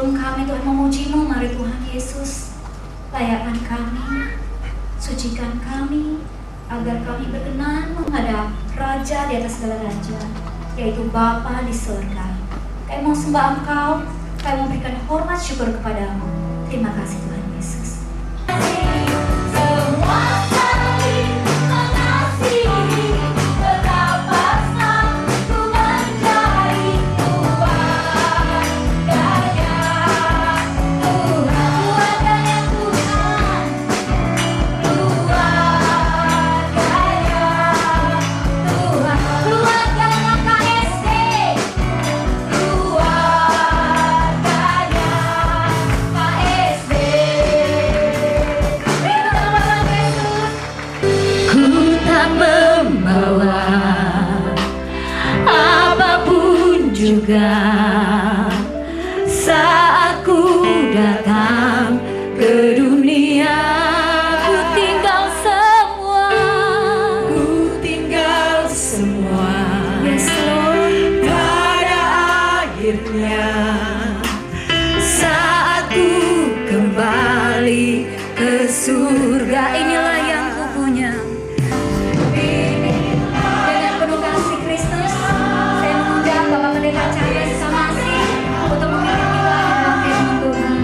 Sebelum kami Tuhan memuji-Mu, mari Tuhan Yesus layakkan kami, sucikan kami, agar kami berkenan menghadap Raja di atas segala raja, yaitu Bapa di surga. Kami mau sembah Engkau, kami mau berikan hormat syukur kepadamu. Terima kasih Tuhan Yesus. Semua kali mengasihi, betapa senang ku menjadi keluarganya Tuhan, keluarganya Tuhan, keluarganya Tuhan, keluarganya KSD, keluarganya KSD. Ku tak membawa apapun juga saat ku datang ke dunia. Ku tinggal semua, Yes Lord. pada akhirnya saat ku kembali ke surga. Inilah yang ku punya. Dengan penuh kasih Kristus, saya mengundang Bapak Pendeta Charles Samasi untuk memimpin kita dalam firman Tuhan.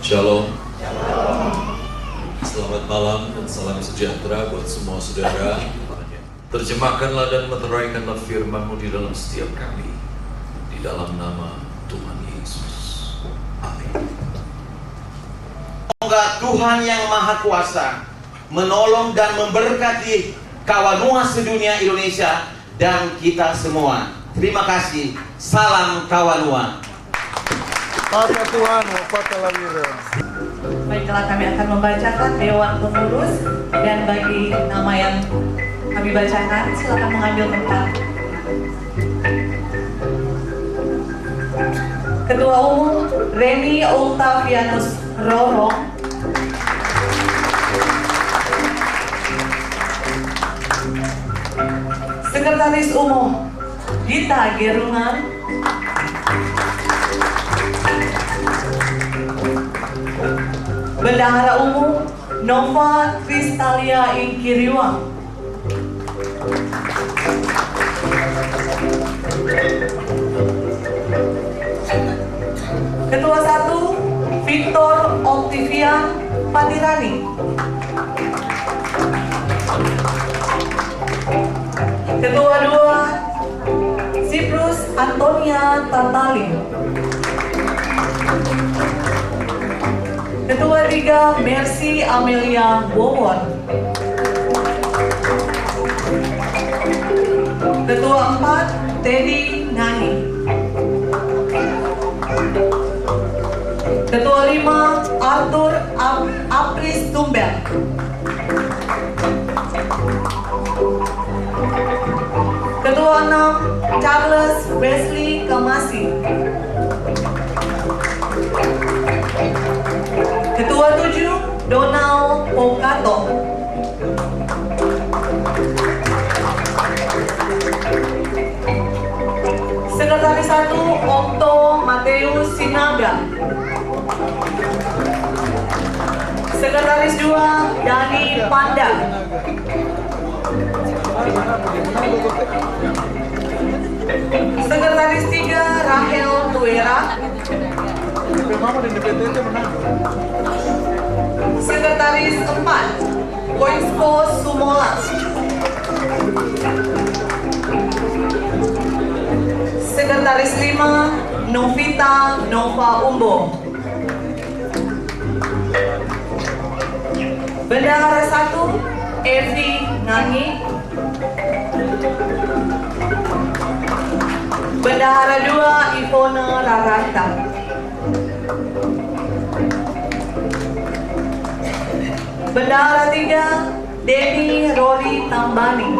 Shalom. Selamat malam dan salam sejahtera buat semua saudara. Terjemahkanlah dan meteraikanlah firman-Mu di dalam setiap kami. Di dalam nama Tuhan Yesus. Amin. Semoga Tuhan yang Maha Kuasa menolong dan memberkati Kawanua sedunia Indonesia dan kita semua. Terima kasih. Salam Kawanua. Papa Tuhan, Papa Lawira. Baiklah, kami akan membacakan Dewan Pengurus, dan bagi nama yang kami bacakan, silakan mengambil tempat. Ketua Umum Reni Octavianus Rorong. Sekretaris Umum Gita Gerungan. Bendahara Umum Nova Kristalia Inkiriwang. Ketua 1 Victor Octavian Patirani. Ketua 2 Siprus Antonia Tantalin. Ketua 3 Mercy Amelia Wowon. Ketua 4 Teddy Nani. Ketua 5 Arthur Apris Tumbel. Ketua 6 Charles Wesley Kamasi. Ketua 7 Donald Pokato. Sekretaris 1 Okto Mateus Sinaga. Sekretaris 2 Dani Panda. Sekretaris 3 Rahel Tuera. Sekretaris 4 Koinsko Sumola. Sekretaris 5 Novita Nova Umbo. Bendahara 1 Evi Nangi. Bendahara 2 Ivona Rarata. Bendahara 3 Denny Rory Tambari. Giovanni.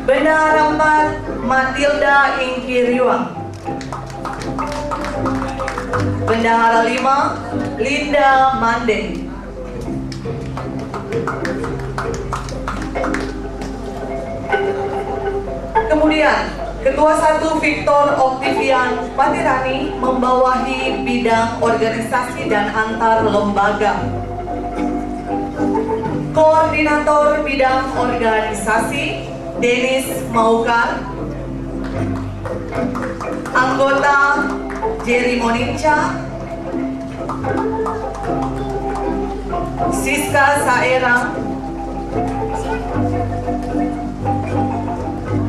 Bendahara 4 Matilda Ingkiriwang. Bendahara 5 Linda Mande. Kemudian Ketua 1 Victor Octavian Patirani membawahi bidang organisasi dan antar lembaga. Koordinator bidang organisasi Denis Maukar. Anggota Jerry Moninca, Siska Saerang,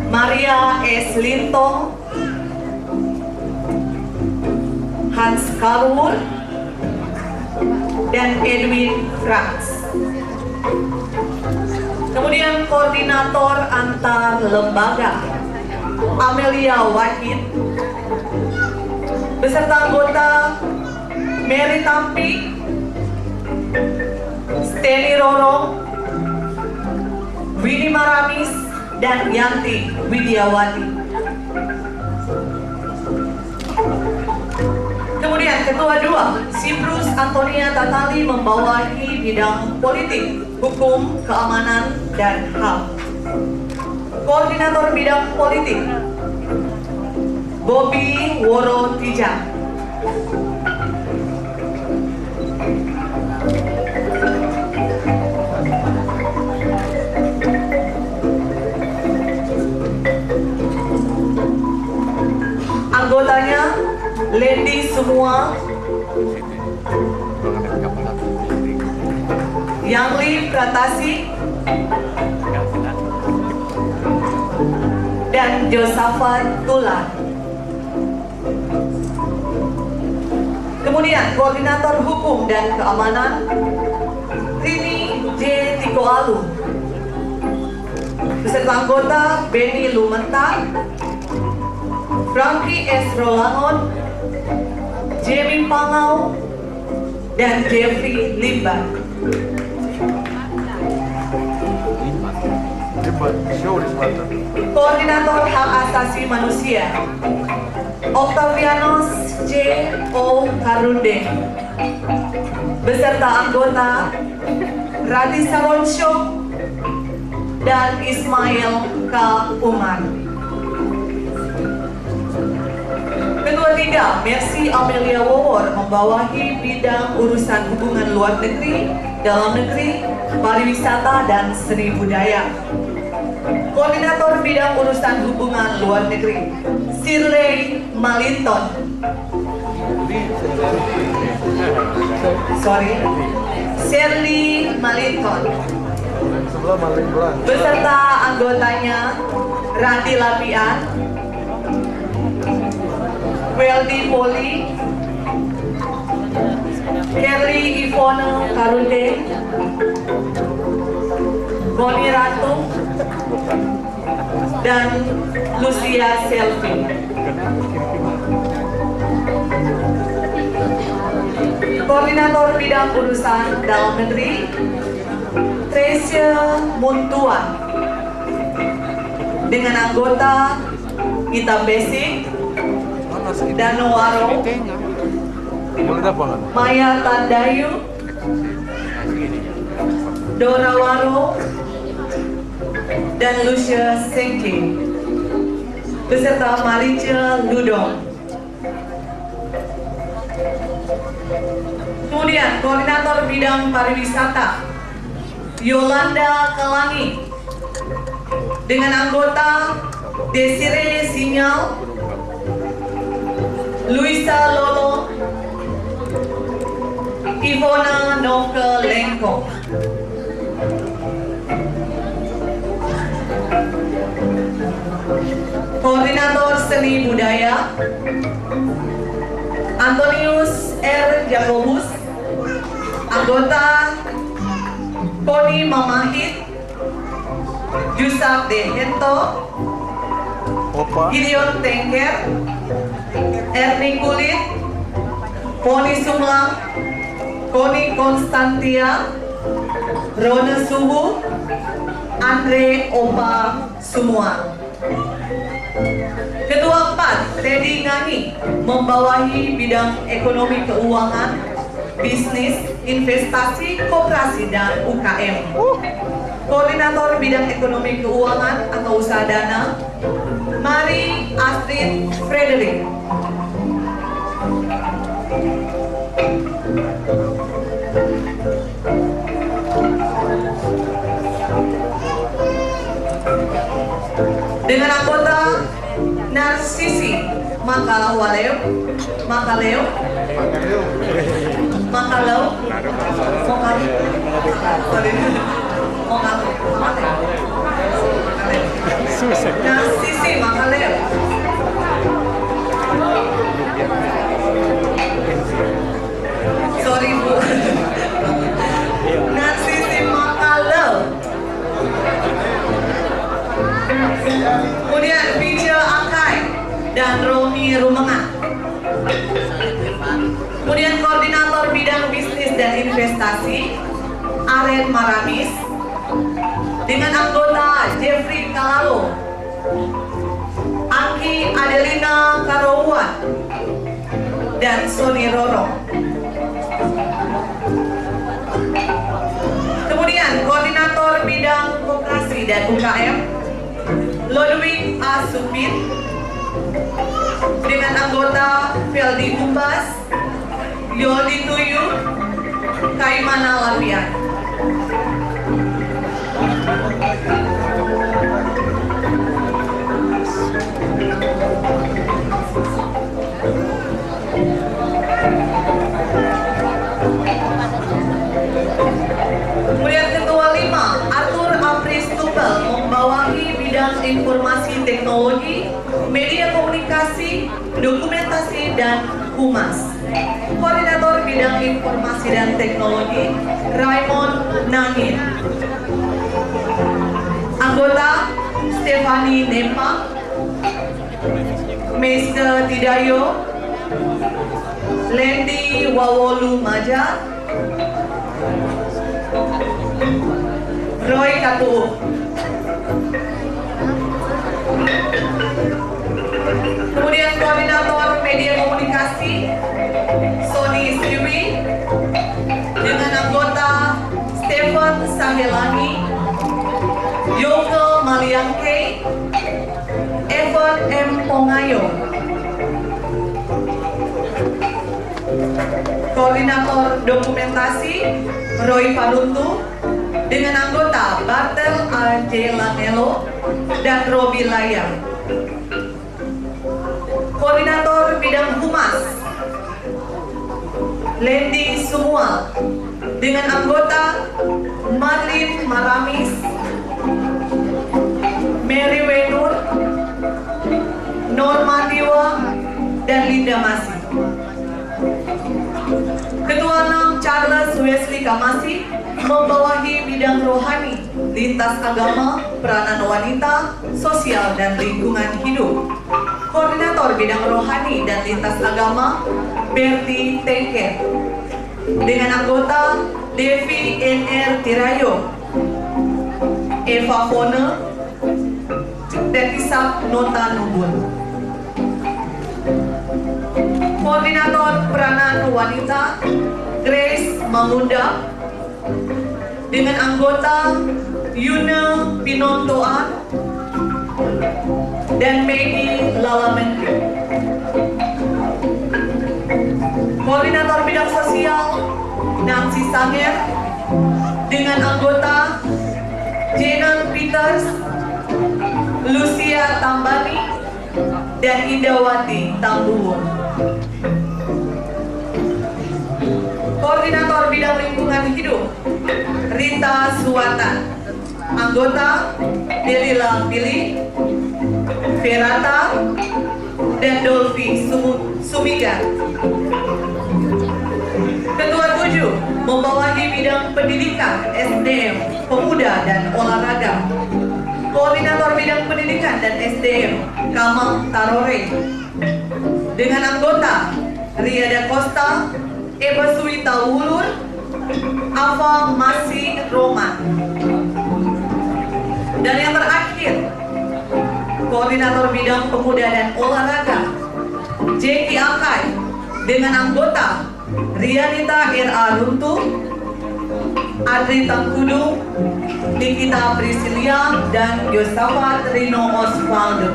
Maria S. Lintong, Hans Karwul, dan Edwin Franz. Kemudian koordinator antar lembaga Amelia Wahid, beserta anggota Mary Tampi, Steny Roro, Winnie Maramis, dan Yanti Widiawati. Kemudian Ketua 2 Siprus Antonia Tatali membawahi bidang politik, hukum, keamanan, dan HAM. Koordinator bidang politik Bobby Woro Tijang. Anggotanya Lendi semua, Yangli Pratasi, dan Josafat Tulan. Kemudian koordinator hukum dan keamanan Rini J. Tikoalu, beserta anggota Benny Lumenta, Frankie S. Rolangon, Jamie Pangau, dan Jeffrey Limban. Koordinator Hak Asasi Manusia Octavianus J. O. Karunde, beserta anggota Radi Saronsho dan Ismail K. Umar. Ketua 3 Mercy Amelia Wawor membawahi bidang urusan hubungan luar negeri, dalam negeri, pariwisata, dan seni budaya. Koordinator bidang urusan hubungan luar negeri Shirley Malinton. Shirley Malinton. Beserta anggotanya Radi Lapian, Weldy Poli, Kerly Ivone Karunde, Boni Ratu, dan Lucia Selvi. Koordinator bidang urusan dalam negeri Tresia Muntuan, dengan anggota Ita Basic, Danowaro, Maya Tandayu, Dora Waro, dan Lucia Sengki, beserta Marica Ludong. Kemudian koordinator bidang pariwisata Yolanda Kalangi, dengan anggota Desiree Sinyal, Luisa Lolo, Ivona Noke Lengko. Koordinator seni budaya Antonius R. Jacobus, anggota Poni Mamahit, Yusuf Dehento, Gideon Tengker, Ernie Kulit, Poni Sumlang, Koni Konstantia, Rona Suhu, Andre Opa semua. Ketua 4, Teddy Ngani, membawahi bidang ekonomi keuangan, bisnis, investasi, koperasi, dan UKM. Koordinator bidang ekonomi keuangan atau usaha dana, Mari Astrid Frederick. Dengan anggota Narsisi Makaleo, Narsisi Makaleo. Sorry Bu. Narsisi Makaleo. Kemudian Picha Akai dan Romi Rumenga. Kemudian koordinator bidang bisnis dan investasi Aren Maramis dengan anggota Jeffrey Kalalo, Angki Adelina Karouan, dan Sony Roro. Kemudian koordinator bidang koperasi dan UKM Ludwig A. Supit dengan anggota Feldi Umbas, Yodi Tuyu, Kaimana Lapian. Kemudian ketua 5, Arthur Apris Tupel, membawahi bidang informasi teknologi, media komunikasi, dokumentasi, dan humas. Koordinator bidang informasi dan teknologi Raymond Nangin. Anggota Stefani Nempa, Meister Tidayo, Lendi Wawolu Maja, Roy Katu. Kemudian koordinator media komunikasi Sony Siwi dengan anggota Stephen Sangelani, Yoko Maliangke, Evan M. Pongayo. Koordinator dokumentasi Roy Paluntu dengan anggota Bartel A. J. Lanelo dan Robi Layang. Koordinator bidang humas Lendi Sumual dengan anggota Marlin Maramis, Mary Wenur, Norma Dewa, dan Linda Masi. Ketua 6, Charles Wesley Kamasi, membawahi bidang rohani, lintas agama, peranan wanita, sosial, dan lingkungan hidup. Koordinator bidang rohani dan lintas agama Berti Tengker dengan anggota Devi NR Tirayo, Eva Fone, dan Isak Nota Nubun. Koordinator peranan wanita Grace Mangunda dengan anggota Yuna Pinontoan dan Maggie Lalamentri. Koordinator bidang sosial Nancy Sanger dengan anggota Jenan Peters, Lucia Tambani, dan Indawati Tambuwon. Koordinator bidang lingkungan hidup Rita Suwatan, anggota Delila Pili, Verata, dan Dolphy Sumiga. Ketua 7 membawahi bidang pendidikan, SDM, pemuda, dan olahraga. Koordinator bidang pendidikan dan SDM Kamal Tarore dengan anggota Riada Costa, Eba Suwita Wulur, Ava Masih Roman. Dan yang terakhir, Koordinator Bidang Pemuda dan Olahraga Jeki Akai dengan anggota Rianita R.A. Runtuh, Adri Tangkudu, Nikita Priscilia, dan Yosafat Rino Osvaldo.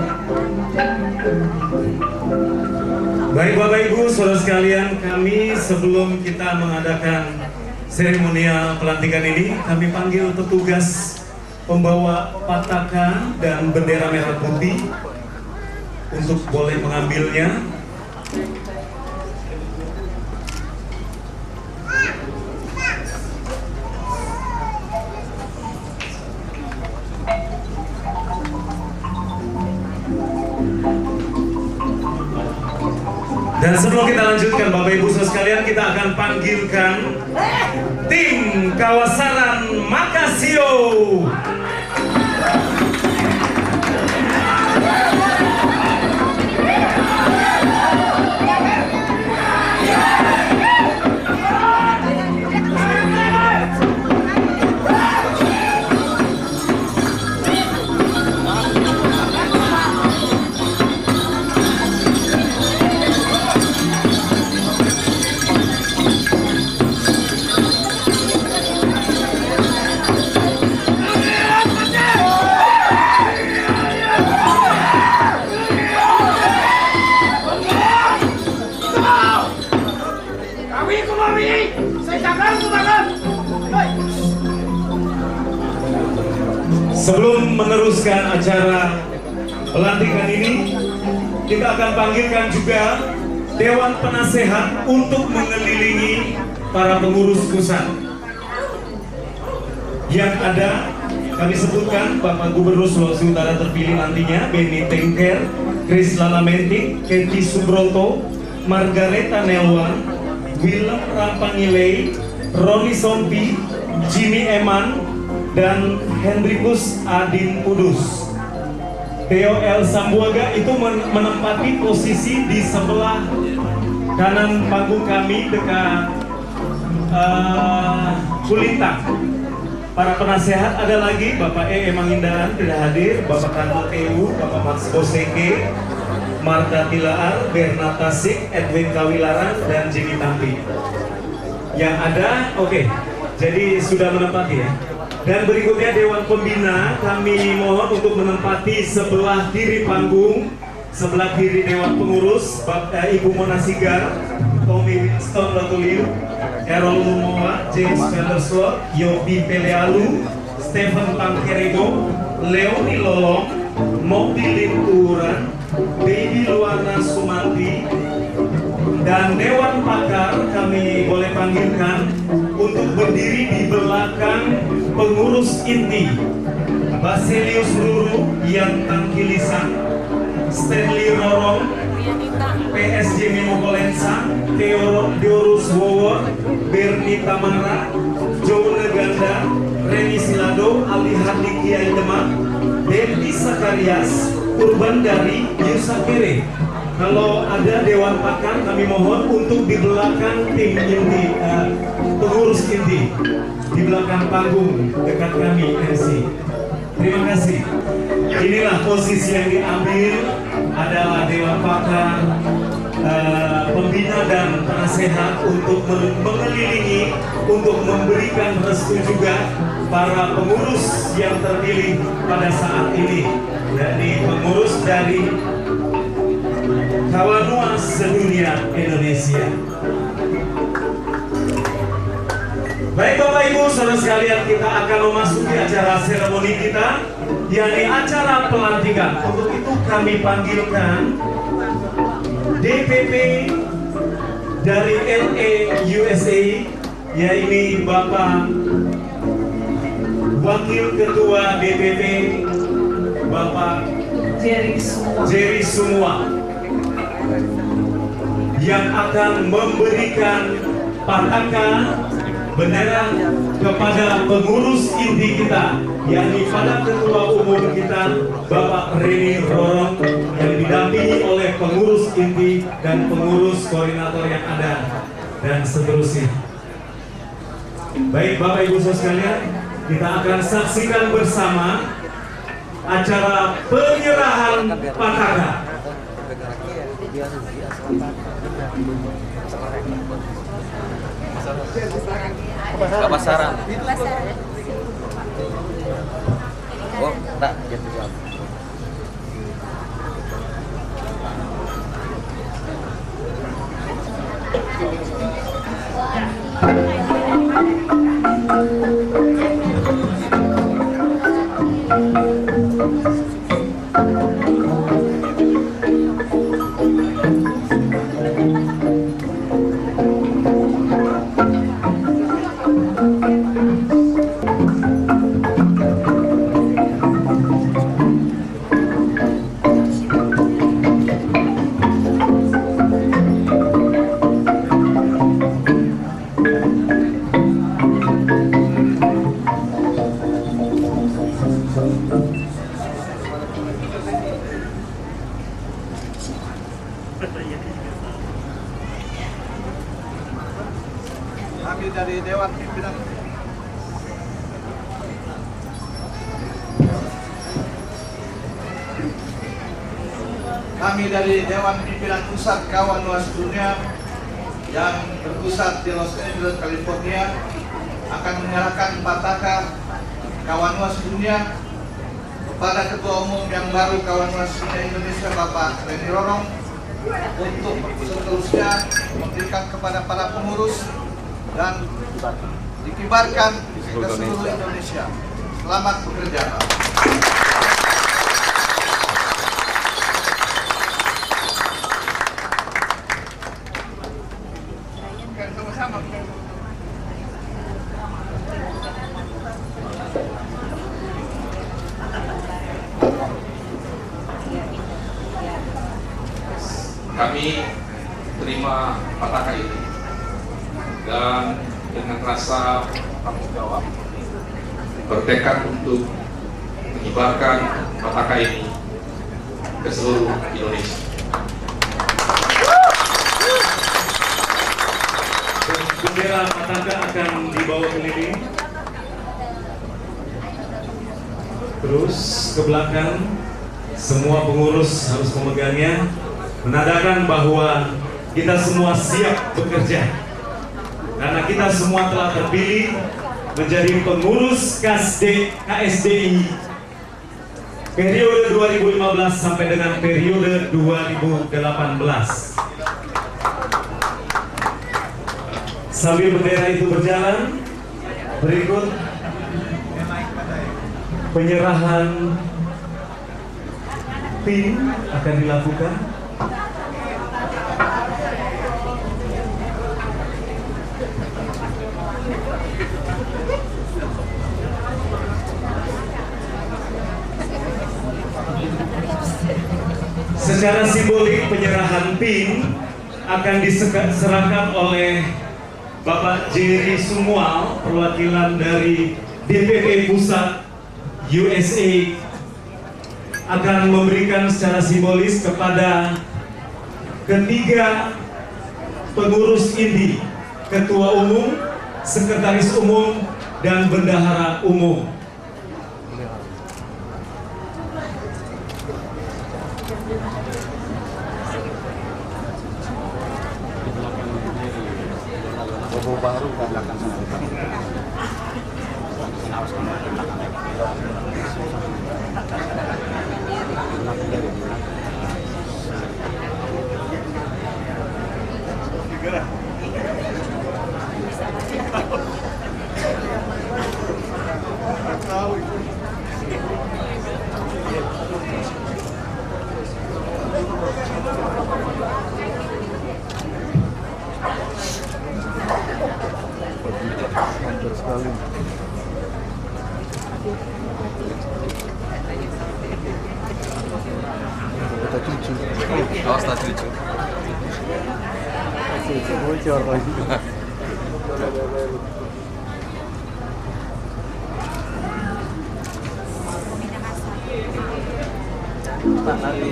Baik Bapak Ibu, saudara sekalian, kami sebelum kita mengadakan seremonial pelantikan ini, kami panggil petugas pembawa pataka dan bendera merah putih untuk boleh mengambilnya. Dan sebelum kita lanjutkan Bapak Ibu saudara sekalian, kita akan panggilkan tim Kawasaran Makasio. Sebelum meneruskan acara pelantikan ini, kita akan panggilkan juga Dewan Penasehat untuk mengelilingi para pengurus pusat. Yang ada kami sebutkan Bapak Gubernur Sulawesi Utara terpilih nantinya, Benny Tengker, Chris Lalamentik, Keti Subroto, Margareta Nelwan, Willem Rampangilei, Roni Sompi, Jimmy Eman, dan Hendrikus Adin Kudus. Theo L. Sambuaga itu menempati posisi di sebelah kanan panggung kami dekat Kulintang. Para penasehat ada lagi Bapak E. Mangindaan tidak hadir, Bapak Kanto EU, Bapak Max Boseke, Marta Tilaar, Bernata Sik, Edwin Kawilaran, dan Jimmy Tampi. Yang ada, oke, jadi sudah menempati ya. Dan berikutnya Dewan Pembina, kami mohon untuk menempati sebelah kiri panggung, sebelah kiri Dewan Pengurus, Ibu Mona Sigar, Tommy Winston Latuliu, Errol Lumowa, James Vanderslot, Yobi Pelealu, Stephen Pangkerego, Leoni Lolong, Mokti Linturan, Baby Luana Sumanti, dan Dewan Pakar kami boleh panggilkan untuk berdiri di belakang pengurus inti Baselius Ruru, Yantang Kilisan, Stanley Rorong, PSG Mimo Kolensa, Theodorus Wowor, Berni Tamara, Joe Neganda, Reni Silado, Ali Hadi Kiai Demak, Devi Sakarias, Urban dari Yusakere. Kalau ada Dewan Pakar, kami mohon untuk di belakang tim inti, pengurus inti, di belakang panggung dekat kami MC. Terima kasih. Inilah posisi yang diambil adalah Dewan Pakar, pembina dan penasehat untuk mengelilingi, untuk memberikan restu juga para pengurus yang terpilih pada saat ini. Jadi pengurus dari Kawanua sedunia Indonesia. Baik Bapak Ibu, saudara sekalian, kita akan memasuki acara seremoni kita, yakni acara pelantikan. Untuk itu kami panggilkan DPP dari LA USA, yaitu Bapak Wakil Ketua DPP Bapak Jerry Sumua, yang akan memberikan pataka bendera kepada pengurus inti kita, yakni pada Ketua Umum kita Bapak Reni Rorong, yang didampingi oleh pengurus inti dan pengurus koordinator yang ada, dan seterusnya. Baik Bapak Ibu Saudara sekalian, kita akan saksikan bersama acara penyerahan Pataka. Bapak Sarang. Oh, tak. Kami dari Dewan Pimpinan Pusat Kawan Luas Dunia yang berpusat di Los Angeles, California akan menyerahkan Pataka Kawan Luas Dunia kepada Ketua Umum yang baru Kawan Luas Dunia Indonesia, Bapak Reni Rorong, untuk seterusnya memberikan kepada para pengurus dan dikibarkan ke seluruh Indonesia. Selamat bekerja. Sama-sama. Kami terima Pataka ini dan dengan rasa tanggung jawab bertekad untuk menyebarkan Pataka ini ke seluruh Indonesia. Bendera Pataka akan dibawa keliling, terus ke belakang. Semua pengurus harus memegangnya, menandakan bahwa kita semua siap bekerja karena kita semua telah terpilih menjadi pengurus KSDI periode 2015 sampai dengan periode 2018. Sambil bendera itu berjalan, berikut penyerahan PIN akan dilakukan. Secara simbolik penyerahan PIN akan diserahkan oleh Bapak Jerry Sumual, perwakilan dari DPP Pusat USA, akan memberikan secara simbolis kepada ketiga pengurus inti, Ketua Umum, Sekretaris Umum, dan Bendahara Umum. baru ke belakang sana. Hampir sekali. Kata cucu. Awas tak cucu. Cucu bocor lagi. Pak lari.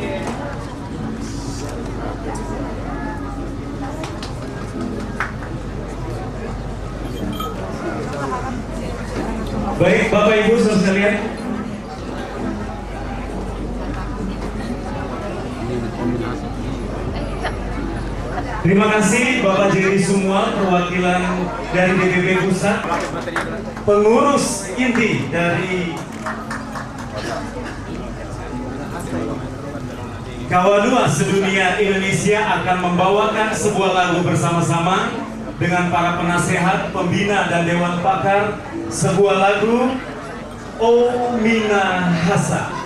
Baik, Bapak Ibu saudara sekalian. Terima kasih Bapak Jerry semua, perwakilan dari DPP Pusat, pengurus inti dari Kawanua Sedunia Indonesia akan membawakan sebuah lagu bersama-sama dengan para penasehat, pembina dan dewan pakar, sebuah lagu O Minahasa.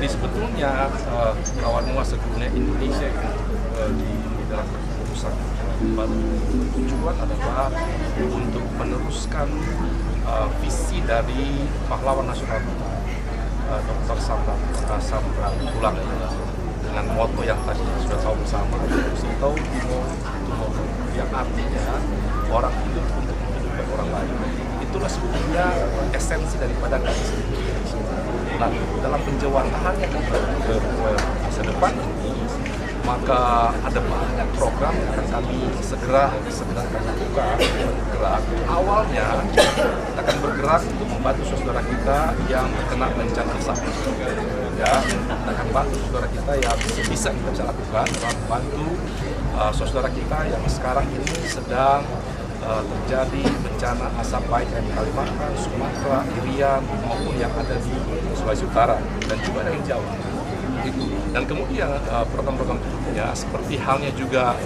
Jadi sebetulnya kawan Nuas sedunia Indonesia di dalam keputusan baru tujuan adalah untuk meneruskan visi dari pahlawan nasional Dr. Samratulangi dengan moto yang tadi sudah tahu bersama, Sito Timo Tumo, yang artinya orang hidup untuk menghidupkan orang lain. Itulah sebetulnya esensi daripada KSD Indonesia. Nah, dalam penjawatannya ke masa depan ini, maka ada banyak program yang akan kami segera akan lakukan. Bergerak awalnya kita akan bergerak untuk membantu saudara kita yang terkena bencana alam. Ya, kita akan bantu saudara kita yang bisa kita bisa lakukan, membantu saudara kita yang sekarang ini sedang terjadi bencana asap baik yang di Kalimantan, Sumatera, Irian maupun yang ada di Sulawesi Utara dan juga ada yang Jawa. Dan kemudian program-program berikutnya seperti halnya juga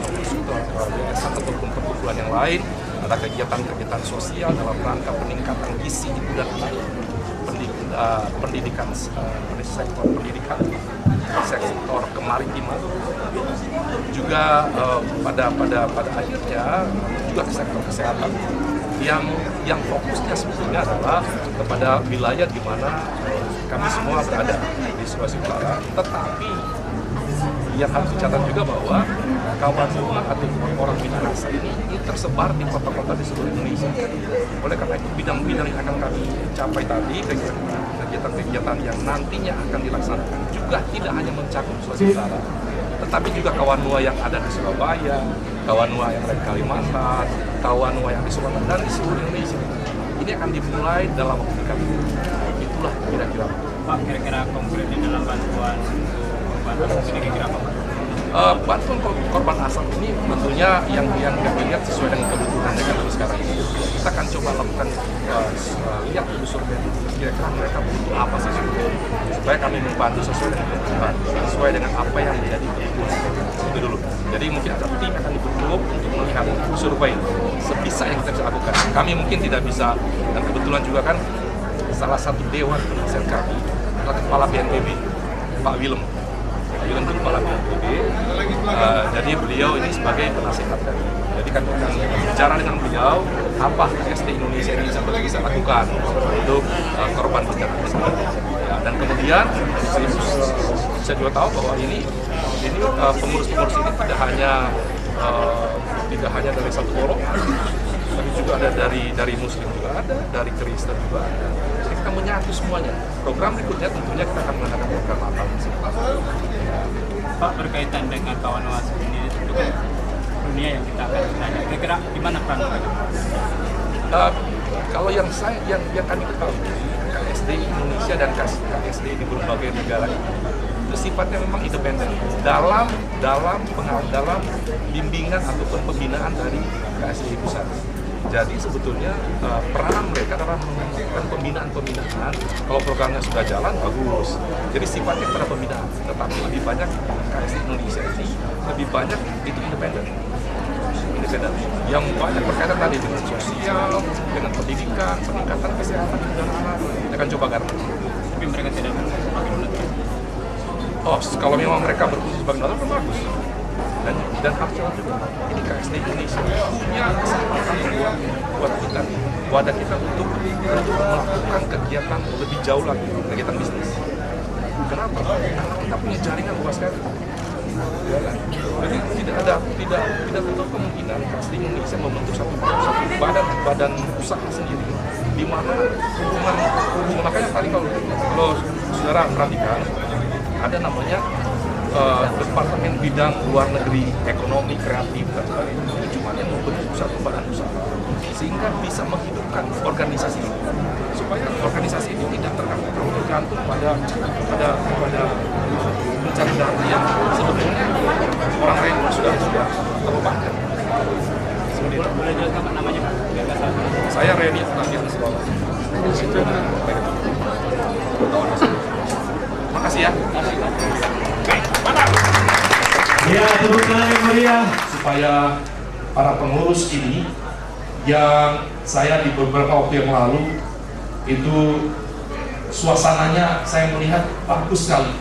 yayasan ataupun perkumpulan yang lain, ada kegiatan-kegiatan sosial dalam rangka peningkatan gizi ibu dan anak, pendidikan sektor pendidikan, sektor kemaritiman, juga pada akhirnya juga sektor kesehatan yang fokusnya sebetulnya adalah kepada wilayah di mana kami semua berada di Sulawesi Utara, tetapi yang harus dicatat juga bahwa kawan rumah atau orang Minahasa ini tersebar di kota-kota di seluruh Indonesia. Oleh karena itu bidang-bidang yang akan kami capai tadi, kegiatan-kegiatan yang nantinya akan dilaksanakan juga tidak hanya mencakup Sulawesi Utara, tetapi juga kawan Nuwa yang ada di Surabaya, kawan Nuwa yang ada di Kalimantan, kawan Nuwa yang di Sumatera dan di seluruh Indonesia. Ini akan dimulai dalam waktu dekat. Itulah kira-kira. Pak, kira-kira konkretnya dalam bantuan korban asap ini kira-kira apa? Bantuan korban asap ini tentunya yang kami lihat sesuai dengan kebutuhan yang kami sekarang ini. Kita akan coba lakukan lihat dulu survei kira-kira mereka butuh apa sih supaya kami membantu sesuai dengan kebutuhan, sesuai dengan apa yang menjadi kebutuhan. Itu dulu. Jadi mungkin ada tim akan dibentuk untuk melihat survei sebisa yang kita bisa lakukan. Kami mungkin tidak bisa, dan kebetulan juga kan salah satu dewan penasihat kami adalah Kepala BNPB, Pak Willem. Willem itu Kepala BNPB. Jadi beliau ini sebagai penasihat kami. Jadi kan akan bicara dengan beliau apa KSD Indonesia ini bisa lakukan untuk korban bencana. Ya, dan kemudian saya juga tahu bahwa ini pengurus-pengurus ini tidak hanya dari satu golongan, tapi juga ada dari Muslim juga ada, dari Kristen juga ada. Jadi kita menyatu semuanya. Program berikutnya tentunya kita akan mengadakan program apa? Pak, berkaitan dengan kawan Nuas ini itu kan dunia yang kita akan tanya. Kira-kira di mana peran mereka? Kalau yang kami ketahui, KSD Indonesia dan KSD di berbagai negara itu sifatnya memang independen dalam bimbingan ataupun pembinaan dari KSD pusat. Jadi sebetulnya peranan mereka adalah melakukan pembinaan. Kalau programnya sudah jalan, bagus. Jadi sifatnya pada pembinaan, tetapi lebih banyak KSD Indonesia ini lebih banyak itu independen. Yang banyak berkaitan tadi dengan sosial, dengan pendidikan, peningkatan kesehatan dan anak. Kita akan coba garap. Tapi mereka tidak sebagai donatur. Oh, kalau memang mereka berfungsi sebagai donatur, bagus. Dan harusnya juga ini KSD Indonesia punya kesempatan buat kita, wadah kita untuk melakukan kegiatan lebih jauh lagi, kegiatan bisnis. Kenapa? Karena kita punya jaringan luas sekali. Ya kan? Jadi tidak tentu kemungkinan KSD Indonesia membentuk satu badan usaha sendiri, di mana hubungan makanya tadi kalau saudara perhatikan ada namanya Departemen Bidang Luar Negeri, Ekonomi, Kreatif, dan sebagainya. Itu cuma yang membentuk satu badan usaha sehingga bisa menghidupkan organisasi ini, supaya organisasi ini tidak tergantung pada mencari dana yang sebetulnya orang lain sudah terlupakan. Seperti itu. Boleh jelaskan namanya Pak? Saya Reni Atakian Selamat. Makasih ya. Ya, tepuk tangan yang meriah. Supaya para pengurus ini yang saya di beberapa waktu yang lalu itu suasananya saya melihat bagus sekali.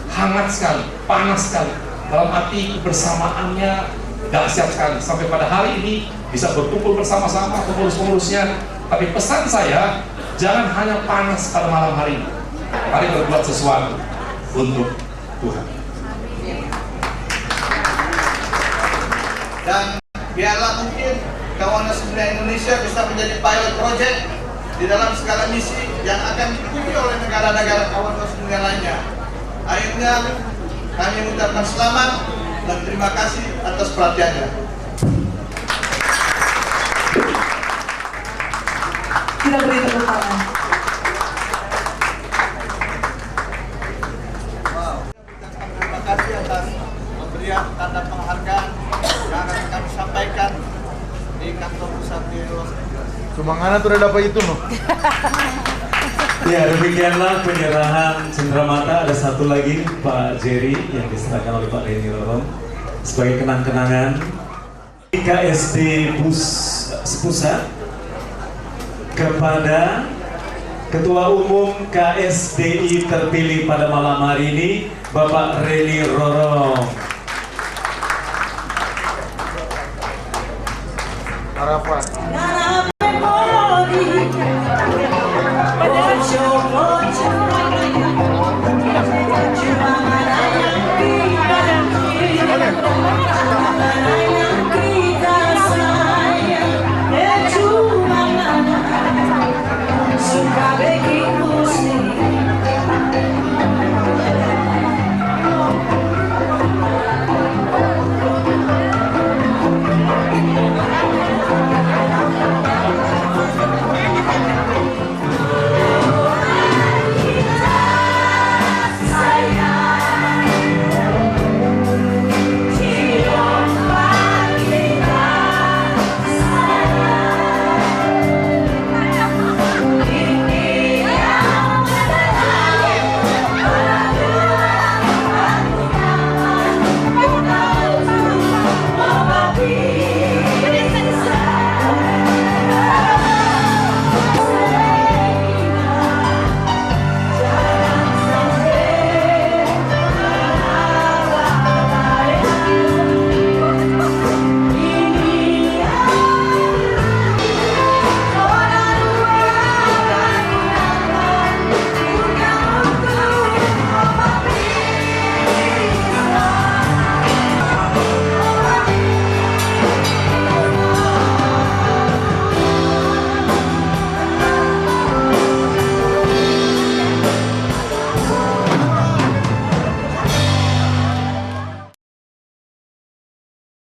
hangat sekali, panas sekali. Dalam arti kebersamaannya dahsyat sekali. Sampai pada hari ini bisa berkumpul bersama-sama pengurus-pengurusnya. Tapi pesan saya, jangan hanya panas pada malam hari ini. Mari berbuat sesuatu untuk Tuhan. Dan biarlah mungkin Kawanuas Dunia Indonesia bisa menjadi pilot project di dalam skala misi yang akan diikuti oleh negara-negara Kawanuas Dunia lainnya. Akhirnya kami mengucapkan selamat dan terima kasih atas perhatiannya. Kita beri tepuk tangan. Terima kasih atas pemberian tanda penghargaan yang akan kami sampaikan di kantor pusat di Los Angeles. Sumangana tuh udah dapat itu loh. Ya, demikianlah penyerahan cenderamata. Ada satu lagi Pak Jerry yang diserahkan oleh Pak Reni Rorong sebagai kenang-kenangan KSD Pusat kepada Ketua Umum KSDI terpilih pada malam hari ini, Bapak Reni Rorong. Harapan.